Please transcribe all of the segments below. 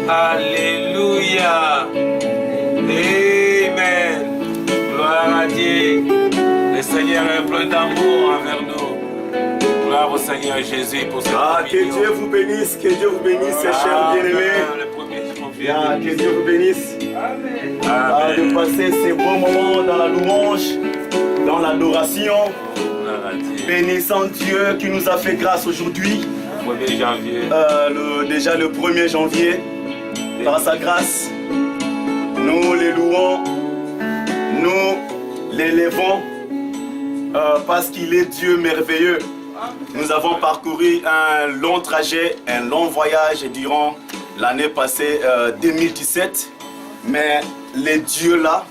Alléluia. Amen. Gloire à Dieu. Le Seigneur est plein d'amour envers nous. Gloire au Seigneur Jésus pour cette que Dieu vous bénisse, chers bien-aimés. Que Dieu vous bénisse. Amen. De passer ces bons moments dans la louange, dans l'adoration, bénissant Dieu qui nous a fait grâce aujourd'hui. 1er janvier. Déjà le 1er janvier, par sa grâce, nous les louons, nous l'élèvons, parce qu'il est Dieu merveilleux. Nous avons parcouru un long trajet, un long voyage durant l'année passée 2017, mais le Dieu là,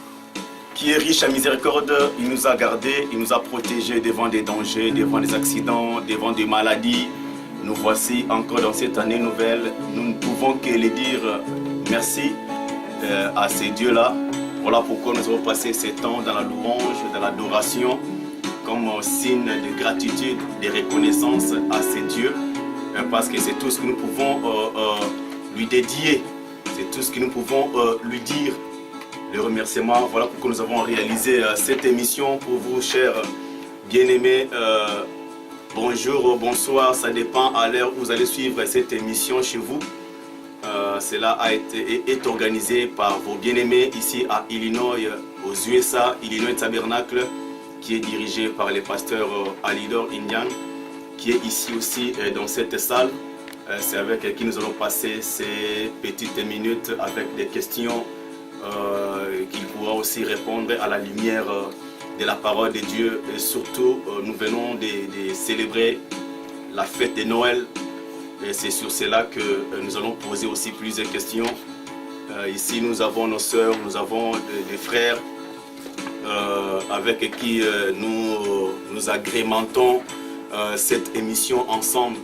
qui est riche à miséricorde, il nous a gardés, il nous a protégés devant des dangers, devant des accidents, devant des maladies. Nous voici encore dans cette année nouvelle. Nous ne pouvons que les dire merci à ces dieux-là. Voilà pourquoi nous avons passé ces temps dans la louange, dans l'adoration, comme signe de gratitude, de reconnaissance à ces dieux, parce que c'est tout ce que nous pouvons lui dédier, c'est tout ce que nous pouvons lui dire. Le remerciement, voilà pourquoi nous avons réalisé cette émission pour vous, chers bien-aimés. Bonjour, bonsoir, ça dépend à l'heure où vous allez suivre cette émission chez vous. Cela est organisé par vos bien-aimés ici à Illinois, aux USA, Illinois Tabernacle, qui est dirigé par le pasteur Alidor Indian, qui est ici aussi dans cette salle. C'est avec qui nous allons passer ces petites minutes avec des questions qu'il pourra aussi répondre à la lumière de la parole de Dieu. Et surtout, nous venons de célébrer la fête de Noël. Et c'est sur cela que nous allons poser aussi plusieurs questions. Ici, nous avons nos sœurs, nous avons des frères avec qui nous agrémentons cette émission ensemble.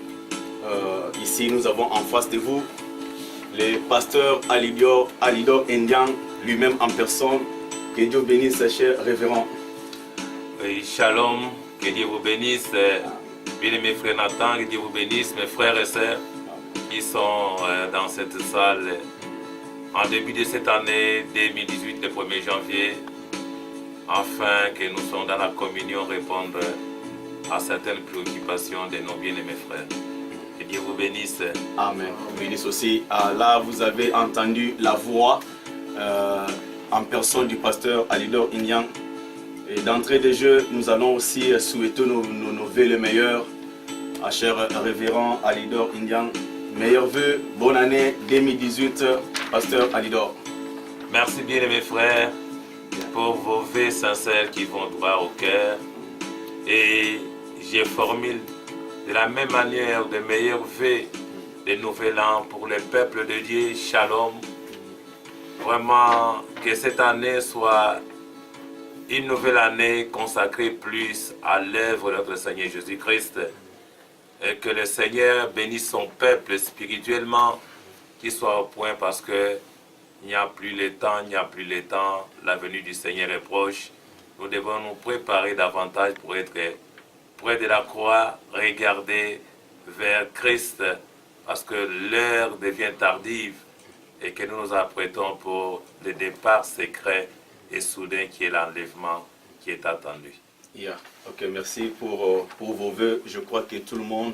Ici, nous avons en face de vous le pasteur Alidor Indian, lui-même en personne. Que Dieu bénisse, cher révérend. Oui, shalom, que Dieu vous bénisse. Bien-aimés frères Nathan, que Dieu vous bénisse. Mes frères et sœurs qui sont dans cette salle en début de cette année 2018, le 1er janvier, afin que nous soyons dans la communion répondre à certaines préoccupations de nos bien-aimés frères. Que Dieu vous bénisse. Amen. Vous bénisse aussi. Là, vous avez entendu la voix en personne du pasteur Alidor Indian. Et d'entrée de jeu, nous allons aussi souhaiter nos vœux les meilleurs à cher révérend Alidor Indian. Meilleurs vœux, bonne année 2018, pasteur Alidor. Merci bien mes frères pour vos vœux sincères qui vont droit au cœur. Et je formule de la même manière de meilleurs vœux de nouvel an pour le peuple de Dieu. Shalom. Vraiment que cette année soit une nouvelle année consacrée plus à l'œuvre de notre Seigneur Jésus-Christ. Et que le Seigneur bénisse son peuple spirituellement, qu'il soit au point parce que il n'y a plus le temps, la venue du Seigneur est proche. Nous devons nous préparer davantage pour être près de la croix, regarder vers Christ, parce que l'heure devient tardive et que nous nous apprêtons pour le départ secret et soudain qui est l'enlèvement qui est attendu. Yeah. Ok, merci pour vos vœux. Je crois que tout le monde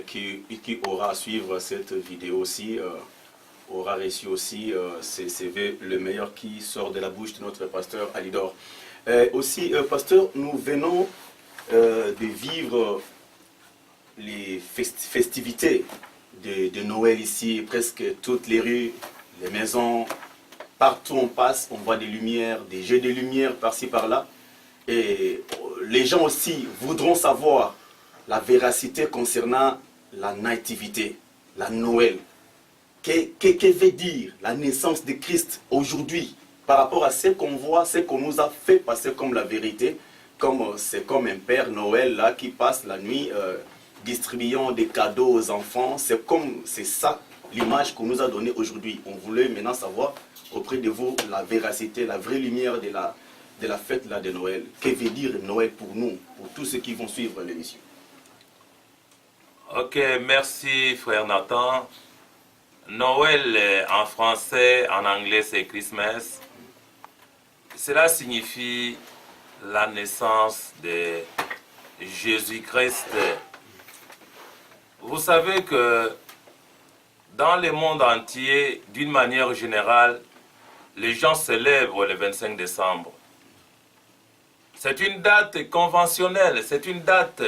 qui aura à suivre cette vidéo aussi aura reçu aussi ces vœux, le meilleur qui sort de la bouche de notre pasteur Alidor. Aussi, pasteur, nous venons de vivre les festivités de Noël ici, presque toutes les rues, les maisons, partout on passe, on voit des lumières, des jeux de lumière par-ci par-là. Et les gens aussi voudront savoir la véracité concernant la nativité, la Noël. Que veut dire la naissance de Christ aujourd'hui par rapport à ce qu'on voit, ce qu'on nous a fait passer comme la vérité, c'est comme un Père Noël là qui passe la nuit distribuant des cadeaux aux enfants. C'est ça l'image qu'on nous a donnée aujourd'hui. On voulait maintenant savoir auprès de vous la véracité, la vraie lumière de la fête là, de Noël. Que veut dire Noël pour nous, pour tous ceux qui vont suivre l'émission? Ok, merci frère Nathan. Noël en français, en anglais c'est Christmas. Cela signifie la naissance de Jésus-Christ. Vous savez que dans le monde entier, d'une manière générale, les gens célèbrent le 25 décembre. C'est une date conventionnelle, c'est une date.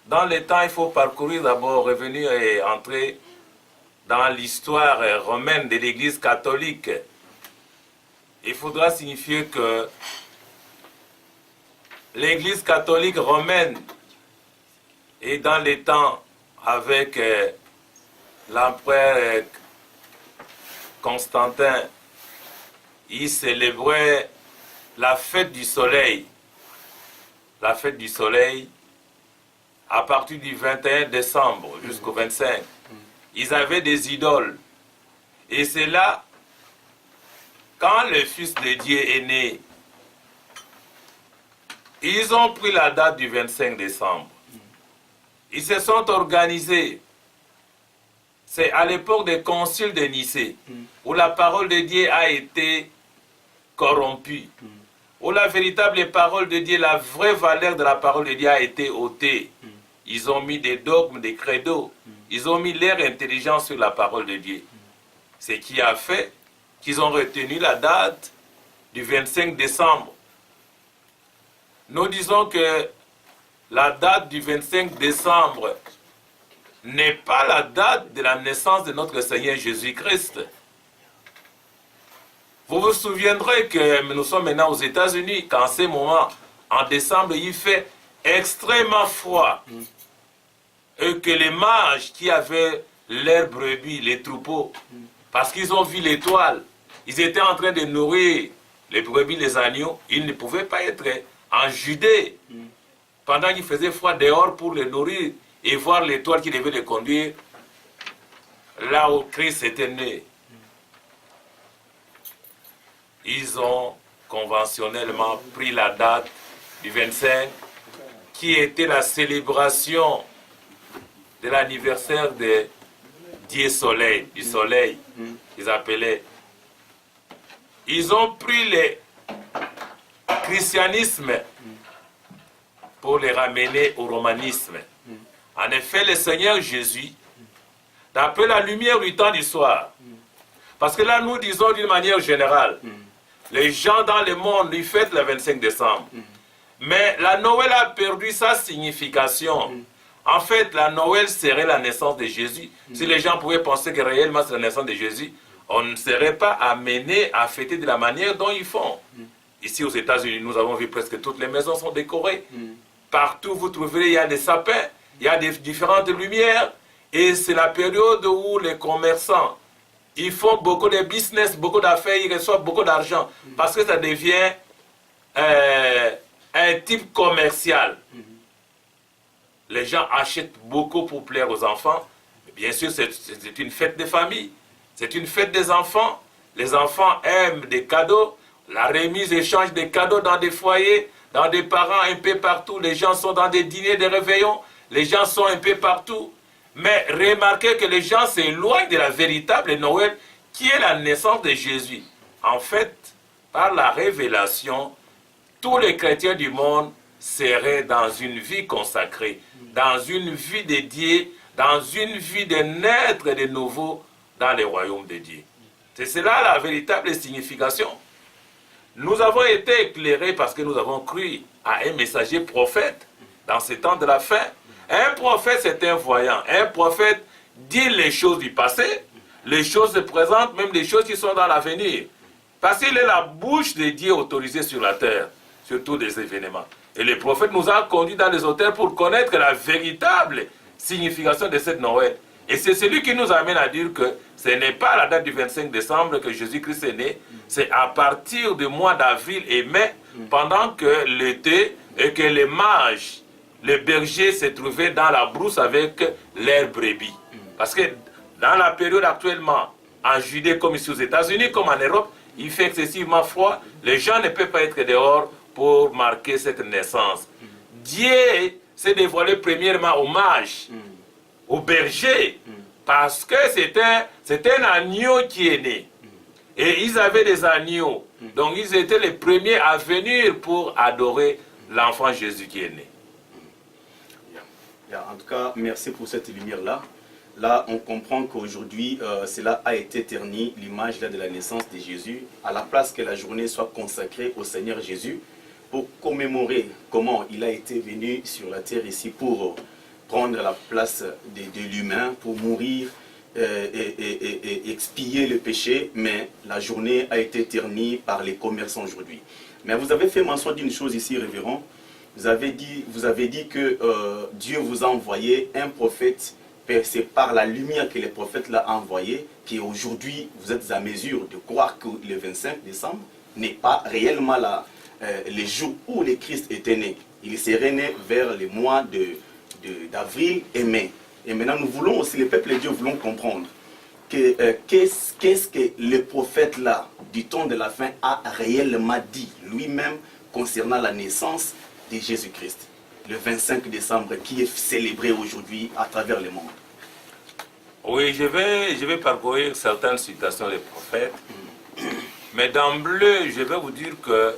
Dans le temps, il faut parcourir d'abord, revenir et entrer dans l'histoire romaine de l'Église catholique. Il faudra signifier que l'Église catholique romaine est dans les temps avec l'empereur Constantin. Il célébrait la fête du soleil. La fête du soleil à partir du 21 décembre jusqu'au 25. Ils avaient des idoles. Et c'est là, quand le Fils de Dieu est né, ils ont pris la date du 25 décembre. Ils se sont organisés. C'est à l'époque des conciles de Nicée, où la parole de Dieu a été corrompue, où la véritable parole de Dieu, la vraie valeur de la parole de Dieu a été ôtée. Ils ont mis des dogmes, des credos. Ils ont mis leur intelligence sur la parole de Dieu. Ce qui a fait qu'ils ont retenu la date du 25 décembre. Nous disons que la date du 25 décembre n'est pas la date de la naissance de notre Seigneur Jésus-Christ. Vous vous souviendrez que nous sommes maintenant aux États-Unis, qu'en ce moment, en décembre, il fait extrêmement froid. Et que les mages qui avaient leurs brebis, les troupeaux, parce qu'ils ont vu l'étoile, ils étaient en train de nourrir les brebis, les agneaux, ils ne pouvaient pas être en Judée pendant qu'il faisait froid dehors pour les nourrir et voir l'étoile qui devait les conduire là où Christ était né. Ils ont conventionnellement pris la date du 25 qui était la célébration de l'anniversaire de Dieu Soleil, du soleil, ils appelaient. Ils ont pris le christianisme pour les ramener au romanisme. En effet, le Seigneur Jésus, d'après la lumière du temps du soir, parce que là nous disons d'une manière générale, les gens dans le monde, ils fêtent le 25 décembre. Mais la Noël a perdu sa signification. En fait, la Noël serait la naissance de Jésus. Si les gens pouvaient penser que réellement c'est la naissance de Jésus, on ne serait pas amené à fêter de la manière dont ils font. Ici aux États-Unis, nous avons vu presque toutes les maisons sont décorées. Partout vous trouverez, il y a des sapins, il y a des différentes lumières. Et c'est la période où les commerçants, ils font beaucoup de business, beaucoup d'affaires, ils reçoivent beaucoup d'argent. Parce que ça devient un type commercial. Les gens achètent beaucoup pour plaire aux enfants. Bien sûr, c'est une fête de famille. C'est une fête des enfants. Les enfants aiment des cadeaux. La remise échange des cadeaux dans des foyers, dans des parents un peu partout. Les gens sont dans des dîners, des réveillons. Les gens sont un peu partout. Mais remarquez que les gens s'éloignent de la véritable Noël, qui est la naissance de Jésus. En fait, par la révélation, tous les chrétiens du monde seraient dans une vie consacrée, dans une vie dédiée, dans une vie de naître de nouveau dans le royaume de Dieu. C'est cela la véritable signification. Nous avons été éclairés parce que nous avons cru à un messager prophète dans ces temps de la fin. Un prophète, c'est un voyant. Un prophète dit les choses du passé, les choses se présentent, même les choses qui sont dans l'avenir. Parce qu'il est la bouche de Dieu autorisée sur la terre, sur tous les événements. Et le prophète nous a conduits dans les autels pour connaître la véritable signification de cette Noël. Et c'est celui qui nous amène à dire que ce n'est pas à la date du 25 décembre que Jésus-Christ est né, c'est à partir du mois d'avril et mai, pendant que l'été et que les mages, les bergers se trouvaient dans la brousse avec leurs brebis. Parce que dans la période actuellement, en Judée comme ici aux États-Unis, comme en Europe, il fait excessivement froid, les gens ne peuvent pas être dehors pour marquer cette naissance. Dieu s'est dévoilé premièrement aux mages, aux bergers, Parce que c'était un agneau qui est né. Et ils avaient des agneaux. Donc ils étaient les premiers à venir pour adorer l'enfant Jésus qui est né. En tout cas, merci pour cette lumière-là. Là, on comprend qu'aujourd'hui, cela a été terni, l'image de la naissance de Jésus, à la place que la journée soit consacrée au Seigneur Jésus, pour commémorer comment il a été venu sur la terre ici pour prendre la place de l'humain, pour mourir et expier le péché, mais la journée a été ternie par les commerçants aujourd'hui. Mais vous avez fait mention d'une chose ici, révérend. Vous avez dit que Dieu vous a envoyé un prophète. C'est par la lumière que le prophète l'a envoyé qu'aujourd'hui vous êtes à mesure de croire que le 25 décembre n'est pas réellement le jour où le Christ était né. Il serait né vers les mois d'avril et mai. Et maintenant nous voulons aussi, le peuple de Dieu, voulons comprendre qu'est-ce que le prophète là, du temps de la fin, a réellement dit lui-même concernant la naissance de Jésus-Christ, le 25 décembre, qui est célébré aujourd'hui à travers le monde. Oui, je vais parcourir certaines citations des prophètes, mais d'emblée, je vais vous dire que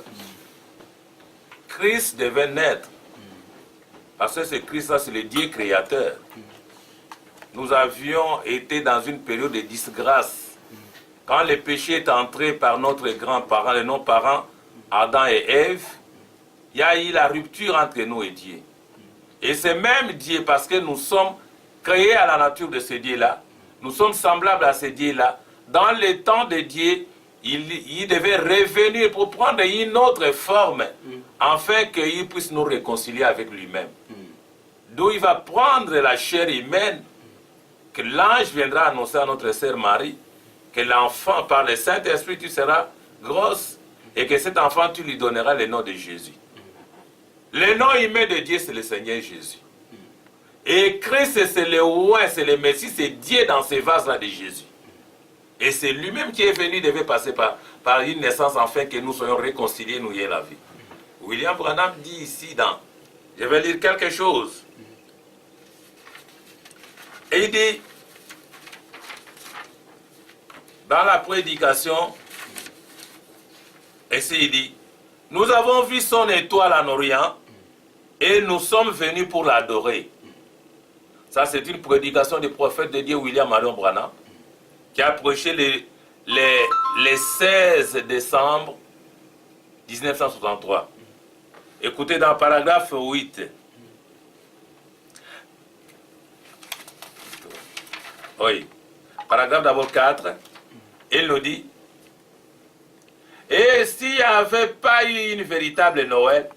Christ devait naître, parce que ce Christ-là, c'est le Dieu créateur. Nous avions été dans une période de disgrâce. Quand le péché est entré par notre grand-parent, les non-parents, Adam et Ève, il y a eu la rupture entre nous et Dieu. Et c'est même Dieu, parce que nous sommes créés à la nature de ce Dieu-là, nous sommes semblables à ce Dieu-là. Dans le temps de Dieu, il devait revenir pour prendre une autre forme, afin qu'il puisse nous réconcilier avec lui-même. D'où il va prendre la chair humaine, que l'ange viendra annoncer à notre sœur Marie, que l'enfant, par le Saint-Esprit, tu seras grosse, et que cet enfant, tu lui donneras le nom de Jésus. Le nom humain de Dieu, c'est le Seigneur Jésus. Et Christ, c'est le roi, c'est le Messie, c'est Dieu dans ce vase-là de Jésus. Et c'est lui-même qui est venu, il devait passer par une naissance, afin que nous soyons réconciliés, nous ayons la vie. William Branham dit ici, je vais lire quelque chose. Et il dit, dans la prédication, ici il dit, nous avons vu son étoile en Orient et nous sommes venus pour l'adorer. Ça, c'est une prédication du prophète de Dieu William Marion Branham qui a prêché le 16 décembre 1963. Écoutez dans le paragraphe 8. Oui. Paragraphe d'abord 4. Il nous dit, et s'il n'y avait pas eu une véritable Noël,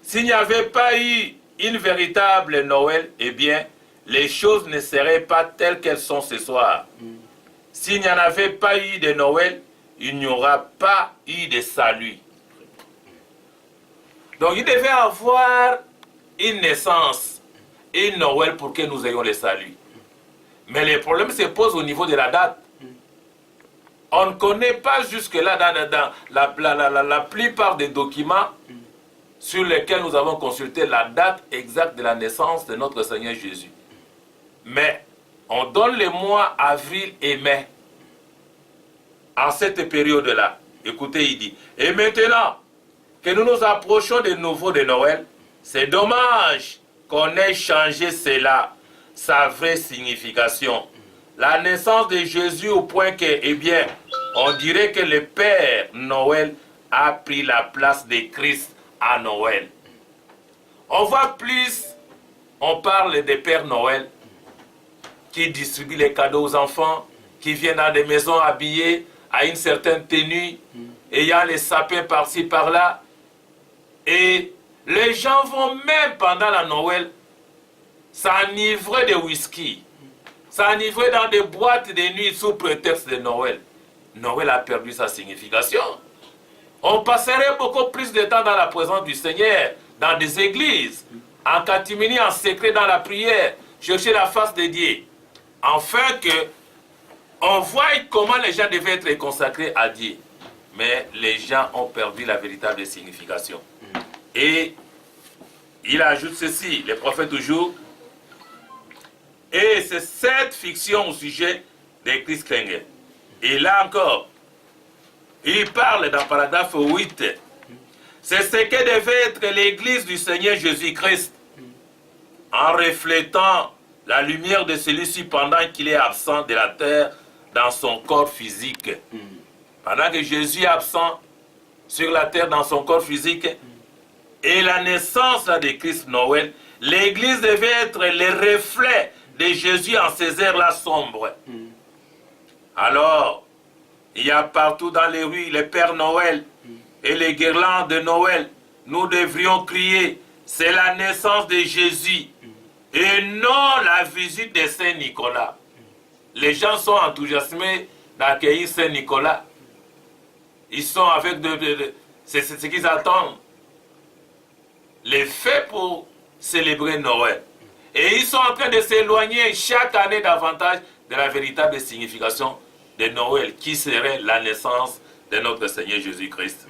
s'il n'y avait pas eu une véritable Noël, eh bien, les choses ne seraient pas telles qu'elles sont ce soir. S'il n'y en avait pas eu de Noël, il n'y aura pas eu de salut. Donc, il devait avoir une naissance et une Noël pour que nous ayons le salut. Mais le problème se pose au niveau de la date. On ne connaît pas jusque-là dans la plupart des documents sur lesquels nous avons consulté la date exacte de la naissance de notre Seigneur Jésus. Mais on donne les mois avril et mai en cette période-là. Écoutez, il dit, et maintenant que nous nous approchons de nouveau de Noël, c'est dommage qu'on ait changé cela, sa vraie signification. La naissance de Jésus au point que, eh bien, on dirait que le Père Noël a pris la place de Christ à Noël. On voit plus, on parle des Pères Noël qui distribuent les cadeaux aux enfants, qui viennent dans des maisons habillées à une certaine tenue, ayant les sapins par-ci, par-là. Et les gens vont même pendant la Noël s'enivrer de whisky, s'enivrer dans des boîtes de nuit sous prétexte de Noël. Noël a perdu sa signification. On passerait beaucoup plus de temps dans la présence du Seigneur, dans des églises, en catimini, en secret dans la prière, chercher la face de Dieu, afin que on voit comment les gens devaient être consacrés à Dieu. Mais les gens ont perdu la véritable signification. Et il ajoute ceci, les prophètes toujours, Et c'est cette fiction au sujet de Christ Klinger. Et là encore, il parle dans paragraphe 8. C'est ce que devait être l'église du Seigneur Jésus-Christ, en reflétant la lumière de celui-ci pendant qu'il est absent de la terre dans son corps physique. Pendant que Jésus est absent sur la terre dans son corps physique, et la naissance là, de Christ Noël, l'église devait être le reflet de Jésus en ces heures-là sombres. Alors, il y a partout dans les rues les Pères Noël et les guirlandes de Noël. Nous devrions crier, c'est la naissance de Jésus et non la visite de Saint Nicolas. Les gens sont enthousiasmés d'accueillir Saint Nicolas. Ils sont avec c'est ce qu'ils attendent. Les faits pour célébrer Noël. Et ils sont en train de s'éloigner chaque année davantage de la véritable signification de Noël, qui serait la naissance de notre Seigneur Jésus-Christ.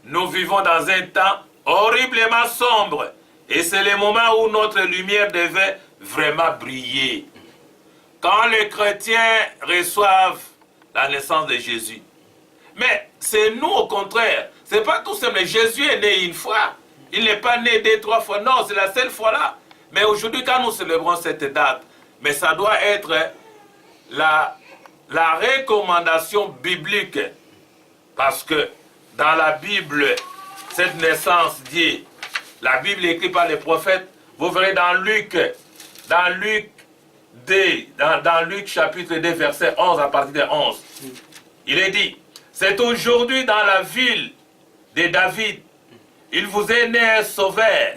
Nous vivons dans un temps horriblement sombre. Et c'est le moment où notre lumière devait vraiment briller. Quand les chrétiens reçoivent la naissance de Jésus. Mais c'est nous au contraire. C'est pas tout simple. Jésus est né une fois. Il n'est pas né 2, 3 fois. Non, c'est la seule fois là. Mais aujourd'hui, quand nous célébrons cette date, mais ça doit être la recommandation biblique. Parce que dans la Bible, cette naissance dit, la Bible est écrite par les prophètes, vous verrez dans Luc chapitre 2, verset 11, à partir de 11. Il est dit, c'est aujourd'hui dans la ville de David, il vous est né un sauveur,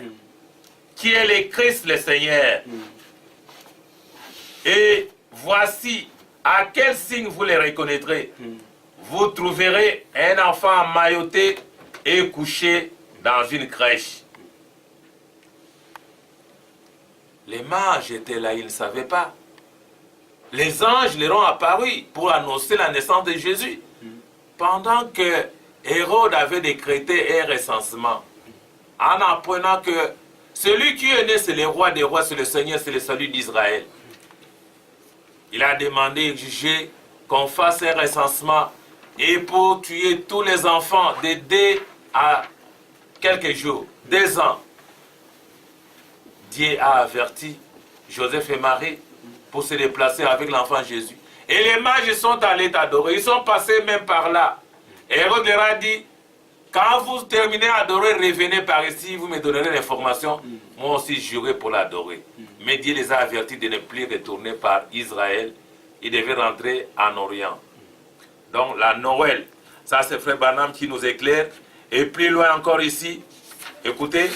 qui est le Christ le Seigneur. Et voici, à quel signe vous les reconnaîtrez? Vous trouverez un enfant emmailloté et couché dans une crèche. Les mages étaient là, ils ne savaient pas. Les anges leur ont apparu pour annoncer la naissance de Jésus. Pendant que Hérode avait décrété un recensement, en apprenant que celui qui est né, c'est le roi des rois, c'est le Seigneur, c'est le salut d'Israël. Il a demandé, exigé qu'on fasse un recensement et pour tuer tous les enfants de 2 à quelques jours, 2 ans. Dieu a averti Joseph et Marie pour se déplacer avec l'enfant Jésus. Et les mages sont allés adorer. Ils sont passés même par là. Hérode leur a dit, quand vous terminez à adorer, revenez par ici, vous me donnerez l'information. Moi aussi, jurerai pour l'adorer. Mais Dieu les a avertis de ne plus retourner par Israël. Ils devaient rentrer en Orient. Donc, la Noël, ça c'est Frère Branham qui nous éclaire. Et plus loin encore ici, écoutez,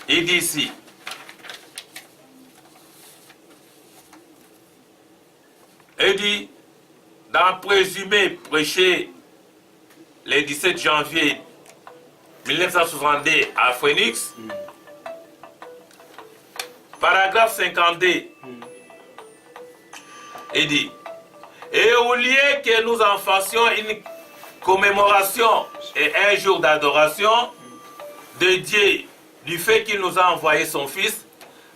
il dit ici, il dit, dans Présumé, prêché le 17 janvier 1962 à Phoenix, paragraphe 52, il dit, et au lieu que nous en fassions une commémoration et un jour d'adoration de Dieu, du fait qu'il nous a envoyé son Fils,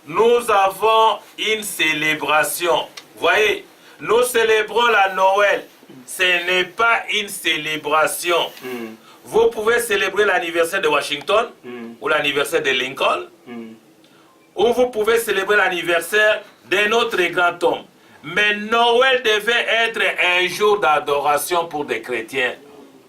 nous avons une célébration. Voyez, nous célébrons la Noël. Ce n'est pas une célébration. Vous pouvez célébrer l'anniversaire de Washington ou l'anniversaire de Lincoln, ou vous pouvez célébrer l'anniversaire d'un autre grand homme. Mais Noël devait être un jour d'adoration pour des chrétiens.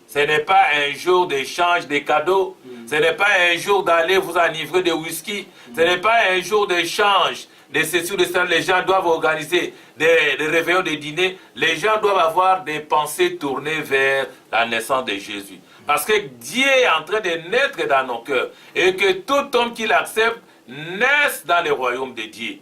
Ce n'est pas un jour d'échange de cadeaux. Ce n'est pas un jour d'aller vous enivrer de whisky. Ce n'est pas un jour d'échange de ceci ou de cela. Les gens doivent organiser des réveillons, des dîners. Les gens doivent avoir des pensées tournées vers la naissance de Jésus. Parce que Dieu est en train de naître dans nos cœurs. Et que tout homme qui l'accepte naisse dans le royaume de Dieu.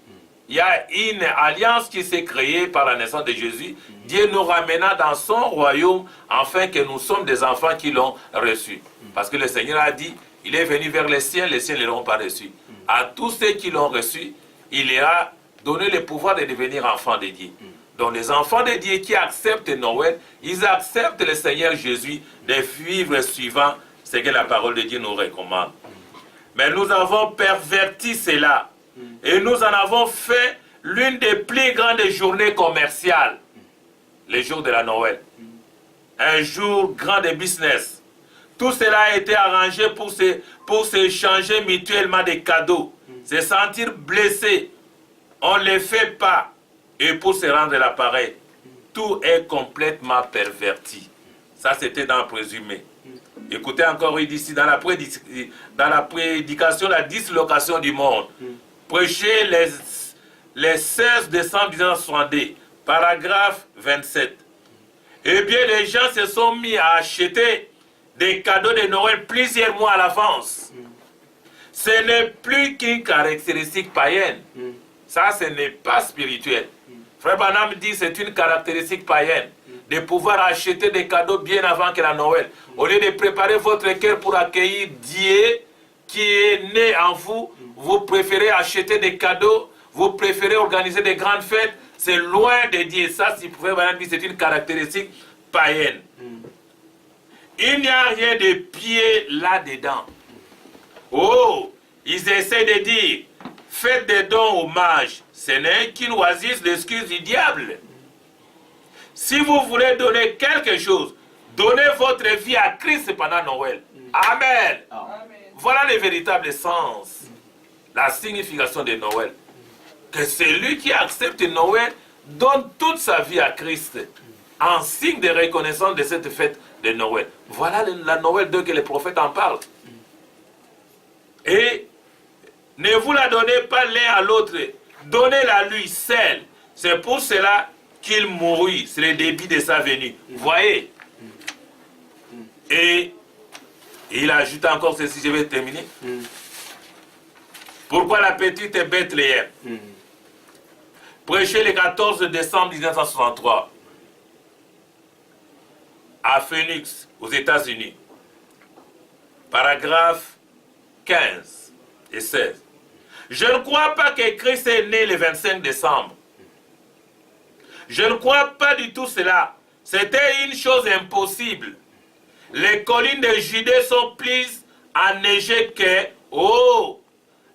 Il y a une alliance qui s'est créée par la naissance de Jésus. Dieu nous ramena dans son royaume afin que nous sommes des enfants qui l'ont reçu. Parce que le Seigneur a dit, il est venu vers les siens ne l'ont pas reçu. À tous ceux qui l'ont reçu, il leur a donné le pouvoir de devenir enfants de Dieu. Donc les enfants de Dieu qui acceptent Noël, ils acceptent le Seigneur Jésus de vivre suivant ce que la parole de Dieu nous recommande. Mais nous avons perverti cela. Et nous en avons fait l'une des plus grandes journées commerciales. Les jours de la Noël. Un jour grand de business. Tout cela a été arrangé pour s'échanger mutuellement des cadeaux. Se sentir blessé. On ne les fait pas. Et pour se rendre l'appareil. Tout est complètement perverti. Ça, c'était dans le présumé. Écoutez encore, il dit ici, dans la prédication, la dislocation du monde. Prêché les 16 décembre 1962, paragraphe 27. Eh bien, les gens se sont mis à acheter des cadeaux de Noël plusieurs mois à l'avance. Ce n'est plus qu'une caractéristique païenne. Ça, ce n'est pas spirituel. Frère Branham dit que c'est une caractéristique païenne de pouvoir acheter des cadeaux bien avant que la Noël. Au lieu de préparer votre cœur pour accueillir Dieu qui est né en vous, vous préférez acheter des cadeaux, vous préférez organiser des grandes fêtes. C'est loin de Dieu. Ça, si Frère Branham dit, c'est une caractéristique païenne. Il n'y a rien de pied là-dedans. Oh, ils essaient de dire, faites des dons hommages. Ce n'est qu'une oasis d'excuse du diable. Si vous voulez donner quelque chose, donnez votre vie à Christ pendant Noël. Amen. Amen. Voilà le véritable sens, la signification de Noël. Que celui qui accepte Noël donne toute sa vie à Christ en signe de reconnaissance de cette fête de Noël. Voilà la Noël de que les prophètes en parlent. Et ne vous la donnez pas l'un à l'autre, donnez-la lui seul. C'est pour cela qu'il mourut, c'est le début de sa venue. Voyez. Et il ajoute encore ceci, je vais terminer. Pourquoi la petite Bethléem? Prêché le 14 décembre 1963 à Phoenix, aux États-Unis. Paragraphe 15 et 16. Je ne crois pas que Christ est né le 25 décembre. Je ne crois pas du tout cela. C'était une chose impossible. Les collines de Judée sont plus enneigées que,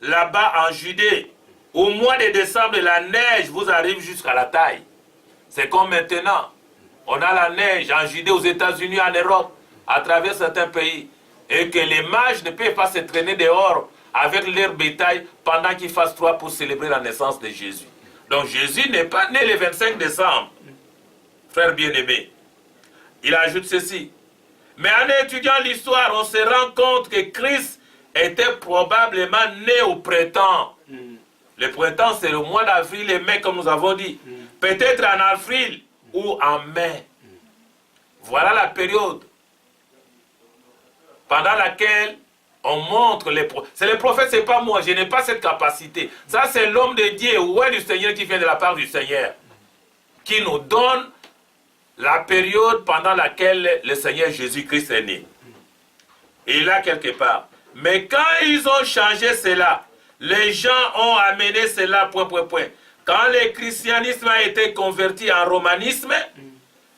là-bas en Judée. Au mois de décembre, la neige vous arrive jusqu'à la taille. C'est comme maintenant. On a la neige en Judée, aux États-Unis, en Europe, à travers certains pays. Et que les mages ne peuvent pas se traîner dehors avec leur bétail pendant qu'il fasse froid pour célébrer la naissance de Jésus. Donc Jésus n'est pas né le 25 décembre. Frère bien-aimé, il ajoute ceci. Mais en étudiant l'histoire, on se rend compte que Christ était probablement né au printemps. Le printemps, c'est le mois d'avril et mai, comme nous avons dit. Peut-être en avril ou en mai. Voilà la période pendant laquelle on montre les prophètes. C'est les prophètes, c'est pas moi, je n'ai pas cette capacité. Ça, c'est l'homme de Dieu, ouais, du Seigneur, qui vient de la part du Seigneur, qui nous donne la période pendant laquelle le Seigneur Jésus-Christ est né. Et là, quelque part. Mais quand ils ont changé cela, les gens ont amené cela, point. Quand le christianisme a été converti en romanisme,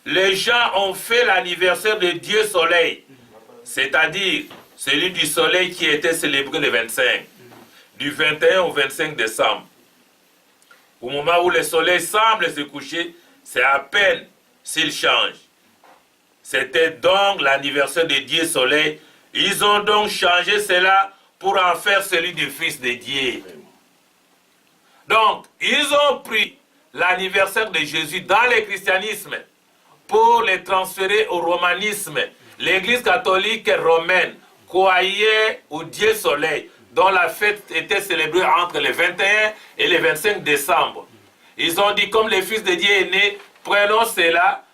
les gens ont fait l'anniversaire de Dieu Soleil, c'est-à-dire celui du soleil qui était célébré le 25, du 21 au 25 décembre. Au moment où le soleil semble se coucher, c'est à peine s'il change. C'était donc l'anniversaire de Dieu Soleil. Ils ont donc changé cela pour en faire celui du Fils de Dieu. Donc, ils ont pris l'anniversaire de Jésus dans le christianisme pour le transférer au romanisme. L'Église catholique romaine croyait au Dieu Soleil, dont la fête était célébrée entre le 21 et le 25 décembre. Ils ont dit, comme le Fils de Dieu est né, prenons cela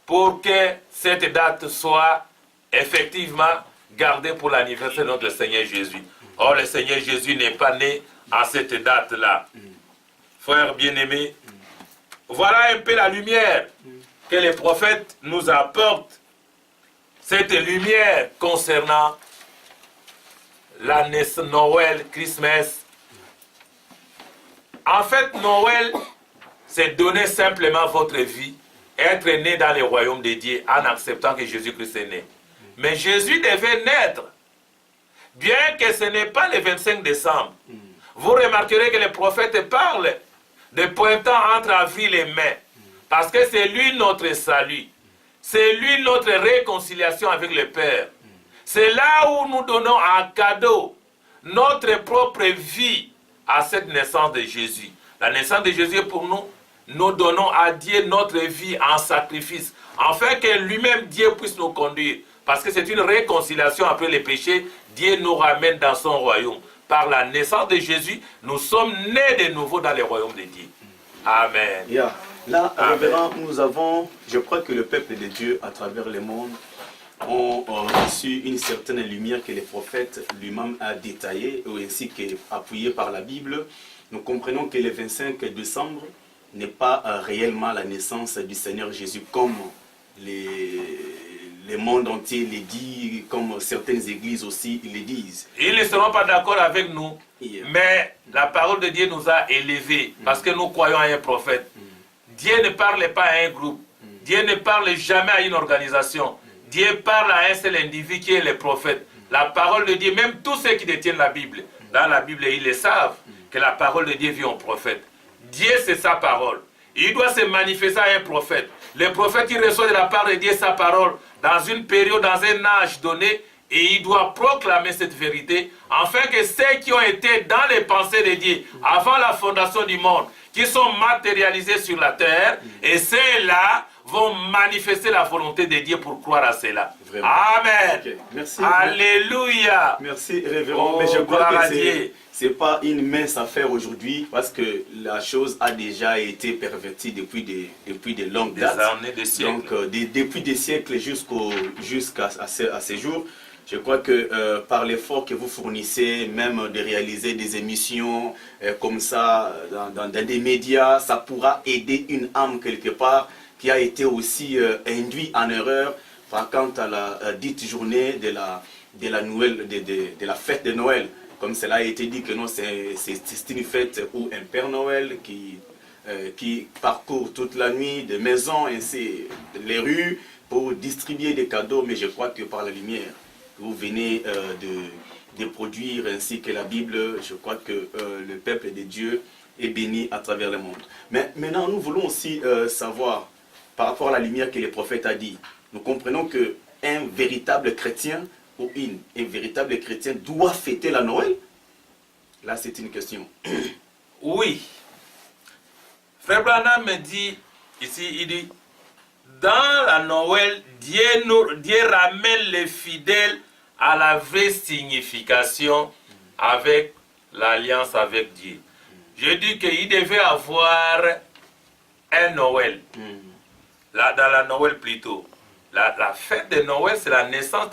pour que cette date soit effectivement gardée pour l'anniversaire de notre Seigneur Jésus. Or, le Seigneur Jésus n'est pas né à cette date-là. Frères bien-aimés, voilà un peu la lumière que les prophètes nous apportent. Cette lumière concernant la naissance, Noël, Christmas. En fait, Noël, c'est donner simplement votre vie, être né dans le royaume de Dieu en acceptant que Jésus-Christ est né. Mais Jésus devait naître, bien que ce n'est pas le 25 décembre. vous remarquerez que les prophètes parlent de pointant entre avril et mai. Parce que c'est lui notre salut. C'est lui notre réconciliation avec le Père. C'est là où nous donnons en cadeau notre propre vie à cette naissance de Jésus. La naissance de Jésus pour nous, nous donnons à Dieu notre vie en sacrifice, afin que lui-même, Dieu, puisse nous conduire. Parce que c'est une réconciliation après les péchés. Dieu nous ramène dans son royaume. Par la naissance de Jésus, nous sommes nés de nouveau dans le royaume de Dieu. Amen. Yeah. Là, Amen. révérend, nous avons, je crois que le peuple de Dieu, à travers le monde, ont reçu une certaine lumière que les prophètes lui-même a détaillée, ainsi qu'appuyée par la Bible. Nous comprenons que le 25 décembre n'est pas réellement la naissance du Seigneur Jésus, comme le monde entier le dit, comme certaines églises aussi le disent. Ils ne seront pas d'accord avec nous, mais la parole de Dieu nous a élevés, parce que nous croyons à un prophète. Dieu ne parle pas à un groupe. Dieu ne parle jamais à une organisation. Dieu parle à un seul individu qui est le prophète. La parole de Dieu, même tous ceux qui détiennent la Bible, dans la Bible, ils le savent, que la parole de Dieu vient au prophète. Dieu, c'est sa parole. Il doit se manifester à un prophète. Le prophète, il reçoit de la part de Dieu sa parole dans une période, dans un âge donné, et il doit proclamer cette vérité, afin que ceux qui ont été dans les pensées de Dieu, avant la fondation du monde, qui sont matérialisés sur la terre, et ceux-là vont manifester la volonté de Dieu pour croire à cela. Vraiment. Amen. Okay. Merci. Alléluia. Merci, révérend. Oh, mais je crois gloire à que Dieu. c'est pas une mince affaire aujourd'hui, parce que la chose a déjà été pervertie depuis de longues dates. Des années, des siècles. Donc, depuis des siècles jusqu'à ces jours. Je crois que par l'effort que vous fournissez, même de réaliser des émissions comme ça dans des médias, ça pourra aider une âme quelque part qui a été aussi induite en erreur quant à la dite journée de la fête de Noël. Comme cela a été dit que non, c'est une fête où un Père Noël qui parcourt toute la nuit des maisons, ainsi les rues pour distribuer des cadeaux, mais je crois que par la lumière vous venez de produire, ainsi que la Bible, je crois que le peuple de Dieu est béni à travers le monde. Mais maintenant, nous voulons aussi savoir, par rapport à la lumière que le prophète a dit, nous comprenons qu'un véritable chrétien ou un véritable chrétien doit fêter la Noël. Là, c'est une question. Oui. Frère Branham me dit, ici, il dit, dans la Noël, Dieu ramène les fidèles à la vraie signification avec l'alliance avec Dieu. Je dis qu'il devait avoir un Noël. Là, dans la Noël plutôt. La fête de Noël, c'est la naissance,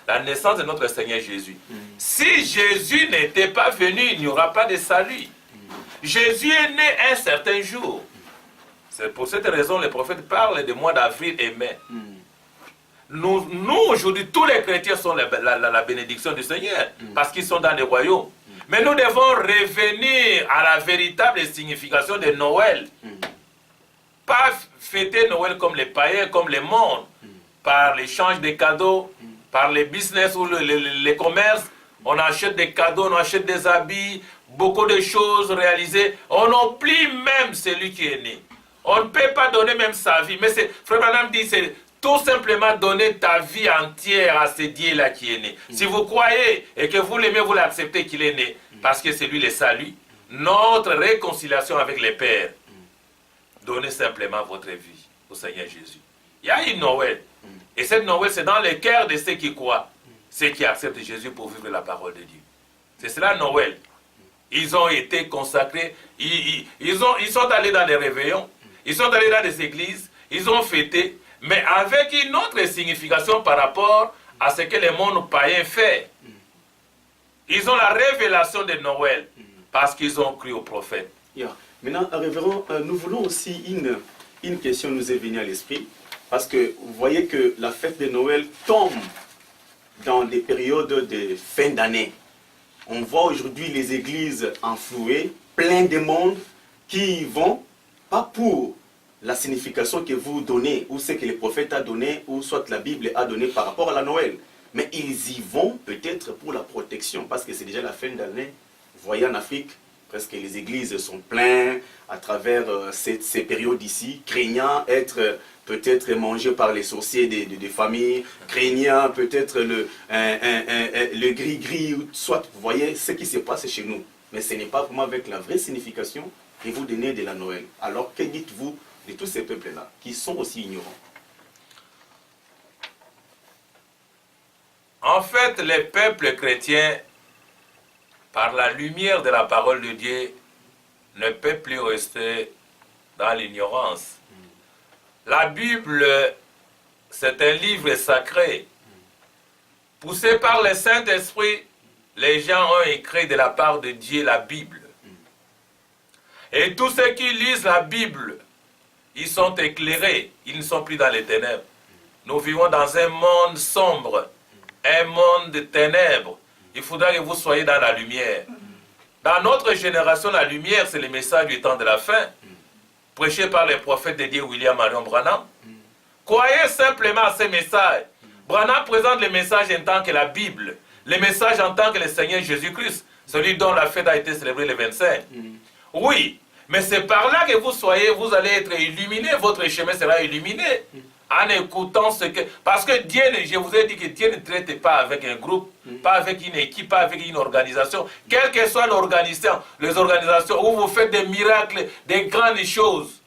la naissance de notre Seigneur Jésus. Si Jésus n'était pas venu, il n'y aura pas de salut. Jésus est né un certain jour. C'est pour cette raison que les prophètes parlent des mois d'avril et mai. Nous aujourd'hui, tous les chrétiens sont la bénédiction du Seigneur, parce qu'ils sont dans le royaume. Mais nous devons revenir à la véritable signification de Noël. Pas fêter Noël comme les païens, comme le monde, par l'échange de cadeaux, par les business ou les commerces. On achète des cadeaux, on achète des habits, beaucoup de choses réalisées. On oublie même celui qui est né. On ne peut pas donner même sa vie. Mais Frère Branham dit, c'est tout simplement donner ta vie entière à ce Dieu-là qui est né. Si vous croyez et que vous l'aimez, vous l'acceptez qu'il est né, parce que c'est lui le salut, notre réconciliation avec le Père. Donnez simplement votre vie au Seigneur Jésus. Il y a une Noël. Et cette Noël, c'est dans le cœur de ceux qui croient, ceux qui acceptent Jésus pour vivre la parole de Dieu. C'est cela Noël. Ils ont été consacrés, ils sont allés dans les réveillons, ils sont allés dans les églises, ils ont fêté, mais avec une autre signification par rapport à ce que le monde païen fait. Ils ont la révélation de Noël, parce qu'ils ont cru au prophète. Yeah. Maintenant, révérend, nous voulons aussi une question nous est venue à l'esprit, parce que vous voyez que la fête de Noël tombe dans des périodes de fin d'année. On voit aujourd'hui les églises enflouées, plein de monde qui vont, pas pour la signification que vous donnez, ou ce que le prophète a donné, ou soit la Bible a donné par rapport à la Noël, mais ils y vont peut-être pour la protection, parce que c'est déjà la fin d'année Vous voyez, en Afrique, presque les églises sont pleines à travers ces périodes ici, craignant être peut-être mangé par les sorciers des familles, craignant peut-être le gris-gris, soit, vous voyez ce qui se passe chez nous. Mais ce n'est pas vraiment avec la vraie signification que vous donnez de la Noël. Alors, que dites-vous de tous ces peuples-là, qui sont aussi ignorants? En fait, les peuples chrétiens, par la lumière de la parole de Dieu, ne peuvent plus rester dans l'ignorance. La Bible, c'est un livre sacré. Poussé par le Saint-Esprit, les gens ont écrit de la part de Dieu la Bible. Et tous ceux qui lisent la Bible, ils sont éclairés, ils ne sont plus dans les ténèbres. Nous vivons dans un monde sombre, un monde de ténèbres. Il faudra que vous soyez dans la lumière. Dans notre génération, la lumière, c'est le message du temps de la fin, prêché par les prophètes de Dieu, William Marion Branham. Croyez simplement à ces messages. Branham présente le message en tant que la Bible, le message en tant que le Seigneur Jésus-Christ, celui dont la fête a été célébrée le 25. Oui, mais c'est par là que vous allez être illuminé, votre chemin sera illuminé. En écoutant ce que... Parce que Dieu, je vous ai dit que Dieu ne traite pas avec un groupe, pas avec une équipe, pas avec une organisation. Quelle que soit l'organisation, les organisations où vous faites des miracles, des grandes choses,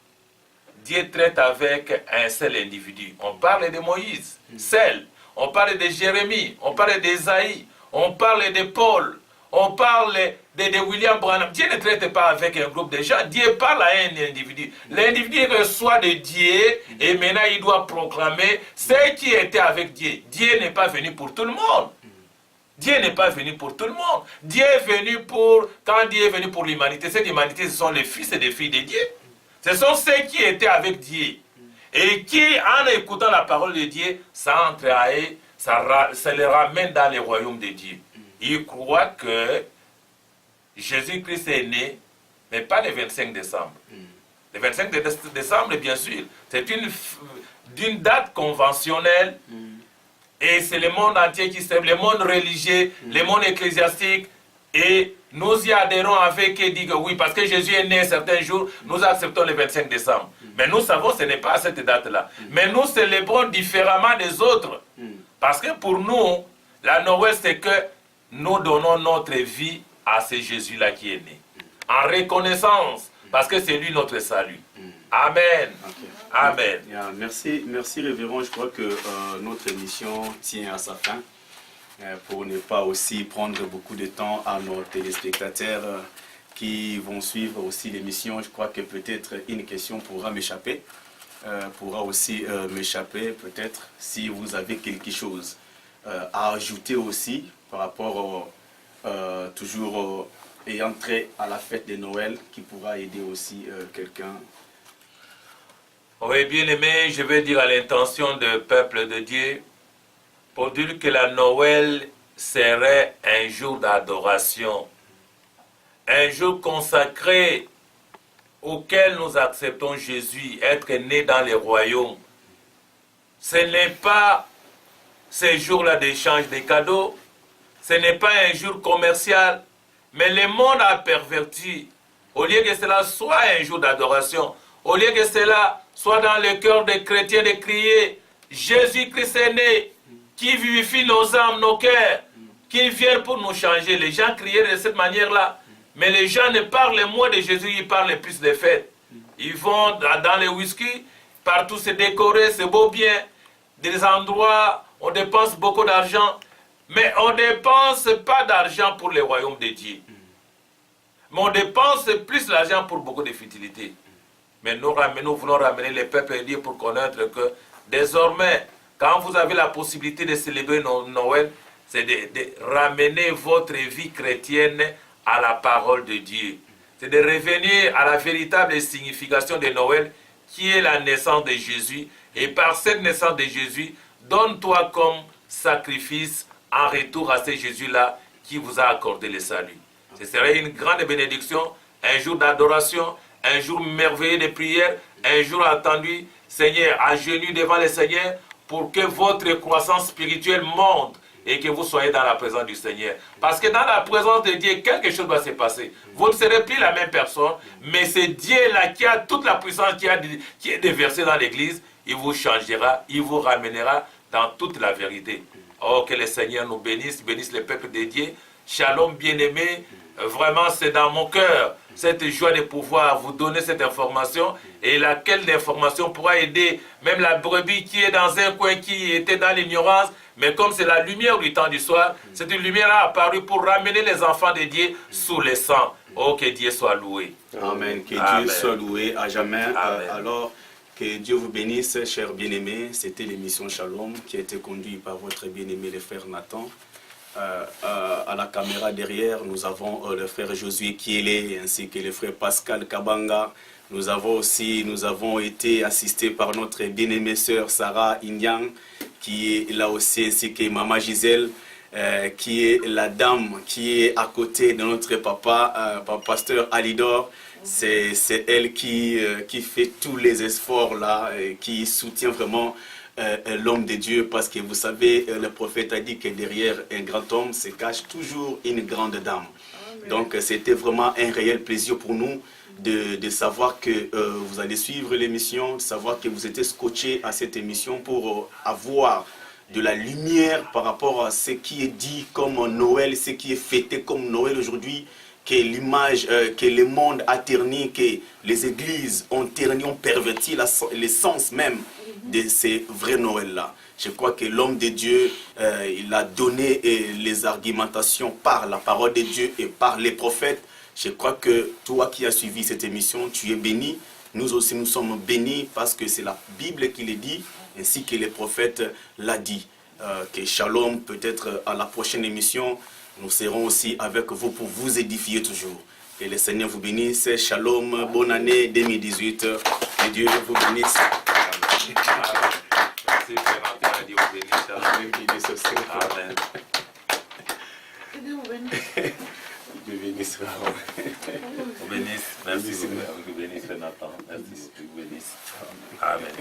Dieu traite avec un seul individu. On parle de Moïse, seul. On parle de Jérémie, on parle d'Ésaïe, on parle de Paul, on parle de William Branham. Dieu ne traite pas avec un groupe de gens. Dieu parle à un individu. L'individu reçoit de Dieu et maintenant il doit proclamer ce qui était avec Dieu. Dieu n'est pas venu pour tout le monde. Dieu n'est pas venu pour tout le monde. Dieu est venu pour... Quand Dieu est venu pour l'humanité, cette humanité, ce sont les fils et les filles de Dieu. Ce sont ceux qui étaient avec Dieu. Et qui, en écoutant la parole de Dieu, ça les ramène dans le royaume de Dieu. Ils croient que Jésus-Christ est né, mais pas le 25 décembre. Le 25 décembre, bien sûr, c'est d'une date conventionnelle. Et c'est le monde entier qui célèbre, le monde religieux, le monde ecclésiastique. Et nous y adhérons avec et dit que oui, parce que Jésus est né un certain jour, nous acceptons le 25 décembre. Mais nous savons que ce n'est pas à cette date-là. Mais nous célébrons différemment des autres. Parce que pour nous, la Noël, c'est que nous donnons notre vie à ce Jésus-là qui est né. En reconnaissance, parce que c'est lui notre salut. Amen. Okay. Amen. Yeah, merci révérend. Je crois que notre émission tient à sa fin. Pour ne pas aussi prendre beaucoup de temps à nos téléspectateurs qui vont suivre aussi l'émission, je crois que peut-être une question pourra m'échapper. Pourra aussi m'échapper peut-être si vous avez quelque chose à ajouter aussi par rapport toujours ayant trait à la fête de Noël qui pourra aider aussi quelqu'un. Oui, bien aimé, je vais dire à l'intention du peuple de Dieu pour dire que la Noël serait un jour d'adoration, un jour consacré auquel nous acceptons Jésus, être né dans les royaumes. Ce n'est pas ce jour-là d'échange de cadeaux, ce n'est pas un jour commercial, mais le monde a perverti. Au lieu que cela soit un jour d'adoration, au lieu que cela soit dans le cœur des chrétiens de crier « Jésus-Christ est né », qui vivifie nos âmes, nos cœurs, qui vient pour nous changer. Les gens criaient de cette manière-là. Mais les gens ne parlent moins de Jésus, ils parlent plus des fêtes. Ils vont dans les whisky, partout c'est décoré, c'est beau bien. Des endroits, on dépense beaucoup d'argent. Mais on ne dépense pas d'argent pour le royaume de Dieu. Mais on dépense plus d'argent pour beaucoup de futilités. Mais nous voulons ramener les peuples de Dieu pour connaître que désormais, quand vous avez la possibilité de célébrer Noël, c'est de ramener votre vie chrétienne à la parole de Dieu. C'est de revenir à la véritable signification de Noël, qui est la naissance de Jésus. Et par cette naissance de Jésus, donne-toi comme sacrifice en retour à ce Jésus-là qui vous a accordé le salut. Ce serait une grande bénédiction, un jour d'adoration, un jour merveilleux de prière, un jour attendu, Seigneur, à genoux devant le Seigneur, pour que votre croissance spirituelle monte et que vous soyez dans la présence du Seigneur. Parce que dans la présence de Dieu, quelque chose va se passer. Vous ne serez plus la même personne, mais c'est Dieu-là qui a toute la puissance qui est déversée dans l'église. Il vous changera, il vous ramènera dans toute la vérité. Oh, que le Seigneur nous bénisse, bénisse le peuple de Dieu. Shalom, bien-aimés. Vraiment, c'est dans mon cœur cette joie de pouvoir vous donner cette information et laquelle l'information pourra aider même la brebis qui est dans un coin, qui était dans l'ignorance, mais comme c'est la lumière du temps du soir, cette lumière a apparu pour ramener les enfants de Dieu sous le sang. Oh, que Dieu soit loué. Amen, que Amen. Dieu soit loué à jamais. Amen. Alors, que Dieu vous bénisse, chers bien-aimés. C'était l'émission Shalom qui a été conduite par votre bien-aimé, le frère Nathan. À la caméra derrière, nous avons le frère Josué Kiele ainsi que le frère Pascal Kabanga. Nous avons été assistés par notre bien-aimée sœur Sarah Inyang, qui est là aussi, ainsi que Maman Gisèle, qui est la dame qui est à côté de notre papa, pasteur Alidor. C'est elle qui fait tous les efforts là, et qui soutient vraiment l'homme de Dieu, parce que vous savez, le prophète a dit que derrière un grand homme se cache toujours une grande dame. Amen. Donc c'était vraiment un réel plaisir pour nous de savoir que vous allez suivre l'émission, de savoir que vous êtes scotché à cette émission pour avoir de la lumière par rapport à ce qui est dit comme Noël, ce qui est fêté comme Noël aujourd'hui, que l'image, que le monde a terni, que les églises ont terni, ont perverti l'essence même de ces vrais Noël-là. Je crois que l'homme de Dieu, il a donné les argumentations par la parole de Dieu et par les prophètes. Je crois que toi qui as suivi cette émission, tu es béni. Nous aussi, nous sommes bénis parce que c'est la Bible qui le dit, ainsi que les prophètes l'a dit. Que Shalom, peut-être à la prochaine émission, nous serons aussi avec vous pour vous édifier toujours. Que le Seigneur vous bénisse. Shalom, bonne année 2018. Que Dieu vous bénisse. Merci, frère. Dieu vous bénisse. Amen. Dieu bénisse. Vous bénisse. Merci, vous bénisse, Nathan. Merci, vous bénisse. Amen.